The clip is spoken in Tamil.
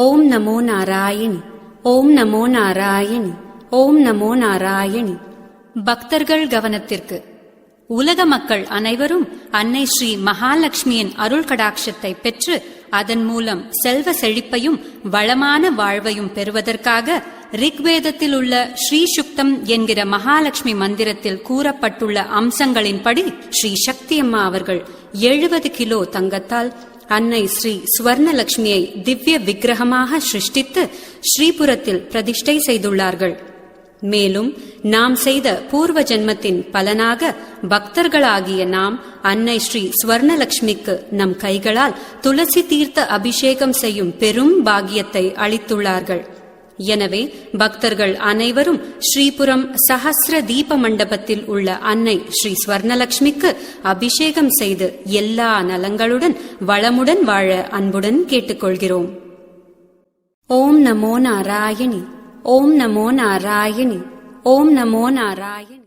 ஓம் நமோ நாராயணி. ஓம் நமோ நாராயணி. ஓம் நமோ நாராயணி. பக்தர்கள் கவனத்திற்கு. உலக மக்கள் அனைவரும் அன்னை ஸ்ரீ மகாலட்சுமியின் அருள் கடாட்சத்தை பெற்று அதன் மூலம் செல்வ செழிப்பையும் வளமான வாழ்வையும் பெறுவதற்காக ரிக்வேதத்தில் உள்ள ஸ்ரீ சுக்தம் என்கிற மகாலட்சுமி மந்திரத்தில் கூறப்பட்டுள்ள அம்சங்களின்படி ஸ்ரீ சக்தி அம்மா அவர்கள் 70 கிலோ தங்கத்தால் அன்னை ஸ்ரீ ஸ்வர்ணலட்சுமியை திவ்ய விக்கிரகமாக சிருஷ்டித்து ஸ்ரீபுரத்தில் பிரதிஷ்டை செய்துள்ளார்கள். மேலும் நாம் செய்த பூர்வ ஜென்மத்தின் பலனாக பக்தர்களாகிய நாம் அன்னை ஸ்ரீ ஸ்வர்ணலட்சுமிக்கு நம் கைகளால் துளசி தீர்த்த அபிஷேகம் செய்யும் பெரும் பாக்கியத்தை அளித்துள்ளார்கள். எனவே பக்தர்கள் அனைவரும் ஸ்ரீபுரம் சஹஸ்ர தீப மண்டபத்தில் உள்ள அன்னை ஸ்ரீ ஸ்வர்ணலட்சுமிக்கு அபிஷேகம் செய்து எல்லா நலங்களுடன் வளமுடன் வாழ அன்புடன் கேட்டுக்கொள்கிறோம். ஓம் நமோ நாராயணி. ஓம் நமோ நாராயணி. ஓம் நமோ நாராயணி.